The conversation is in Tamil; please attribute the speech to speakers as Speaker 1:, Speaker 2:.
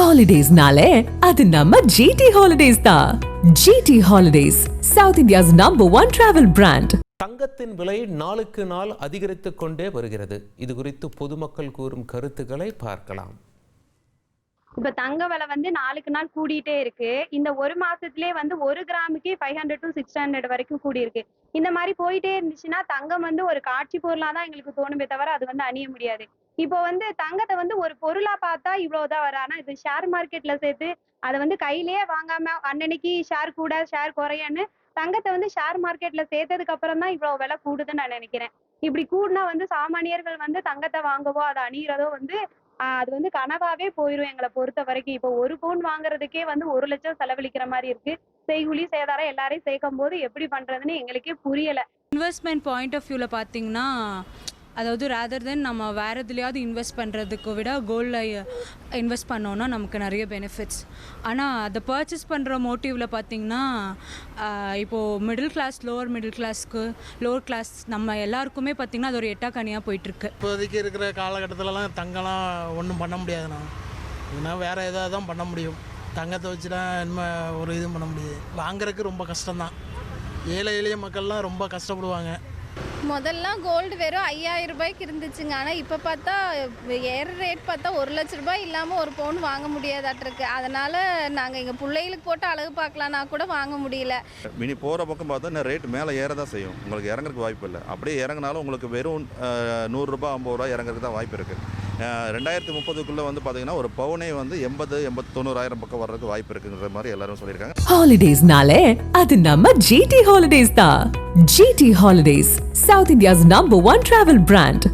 Speaker 1: Holidays-nale, அது நம்ம GT Holidays தான். GT Holidays, South India's #1 travel brand.
Speaker 2: தங்கத்தின் விலை நாளுக்கு நாள் அதிகரித்துக் கொண்டே வருகிறது. இது குறித்து பொதுமக்கள் கூறும் கருத்துக்களை பார்க்கலாம்.
Speaker 3: இப்ப தங்க விலை நாளுக்கு நாள் கூடிட்டே இருக்கு. இந்த ஒரு மாசத்திலே 1 கிராமுக்கு 500 to 600 வரைக்கும் கூடி இருக்கு. இந்த மாதிரி போயிட்டே இருந்துச்சுன்னா தங்கம் ஒரு காட்சி பொருளா தான் எங்களுக்கு தோணுமே தவிர அது அணிய முடியாது. இப்போ தங்கத்தை ஒரு பொருளா பார்த்தா இவ்வளவுதான் வர. ஆனா இது ஷேர் மார்க்கெட்ல சேர்த்து அதை கையிலேயே வாங்காம அன்னன்னைக்கு ஷேர் கூட ஷேர் குறையன்னு தங்கத்தை ஷேர் மார்க்கெட்ல சேர்த்ததுக்கு அப்புறம் தான் இவ்வளவு விலை கூடுதுன்னு நான் நினைக்கிறேன். இப்படி கூடுனா சாமானியர்கள் தங்கத்தை வாங்கவோ அதை அணியிறதோ அது கனவாவே போயிரும் எங்களை பொறுத்த வரைக்கும். இப்போ 1 பவுன் வாங்குறதுக்கே 1 லட்சம் செலவழிக்கிற மாதிரி இருக்கு. செய்கூலி சேதாரம் எல்லாரையும் சேர்க்கும் போது எப்படி பண்றதுன்னு எங்களுக்கே புரியல.
Speaker 4: இன்வெஸ்ட்மெண்ட் பாயிண்ட் ஆஃப் வியூவில் பார்த்தீங்கன்னா, அதாவது ரேதர் தென் நம்ம வேறு எதுலையாவது இன்வெஸ்ட் பண்ணுறதுக்கு விட கோல்டில் இன்வெஸ்ட் பண்ணோன்னா நமக்கு நிறைய பெனிஃபிட்ஸ். ஆனால் அதை பர்ச்சேஸ் பண்ணுற மோட்டிவில் பார்த்திங்கன்னா, இப்போது மிடில் கிளாஸ் லோவர் கிளாஸ் நம்ம எல்லாருக்குமே பார்த்திங்கன்னா அது ஒரு எட்டாக்கனியாக போயிட்டுருக்கு.
Speaker 5: இப்போதைக்கு இருக்கிற காலகட்டத்திலலாம் தங்கம்லாம் ஒன்றும் பண்ண முடியாதுண்ணா. இதுனா வேறு ஏதாவது தான் பண்ண முடியும். தங்கத்தை வச்சுலாம் இனிமேல் ஒரு இதுவும் பண்ண முடியாது. வாங்குறதுக்கு ரொம்ப கஷ்டம்தான். எளிய மக்கள்லாம் ரொம்ப கஷ்டப்படுவாங்க.
Speaker 6: முதல்லாம் கோல்டு வெறும் 5000 ரூபாய்க்கு இருந்துச்சுங்க. ஆனால் இப்போ பார்த்தா ஏற ரேட் பார்த்தா 1 லட்ச ரூபாய் இல்லாமல் 1 பவுன் வாங்க முடியாதாட்டிருக்கு. அதனால் நாங்கள் எங்கள் பிள்ளைகளுக்கு போட்டு அழகு பார்க்கலான்னா கூட வாங்க முடியல.
Speaker 7: மினி போகிற பக்கம் பார்த்தா ரேட் மேலே ஏற தான் செய்யும். உங்களுக்கு இறங்குறதுக்கு வாய்ப்பு இல்லை. அப்படியே இறங்கினாலும் உங்களுக்கு வெறும் 100 ரூபாய் 50 ரூபா இறங்குறதுக்கு தான் வாய்ப்பு இருக்குது. 2030க்குள்ளே பார்த்தீங்கன்னா ஒரு பவுனே 80 90,000 பக்கம் வர்றதுக்கு வாய்ப்பு இருக்குங்கிற மாதிரி எல்லாரும் சொல்லியிருக்காங்க.
Speaker 1: Holidays-nale, அது நம்ம GT Holidays தான். GT Holidays, South India's #1 travel brand.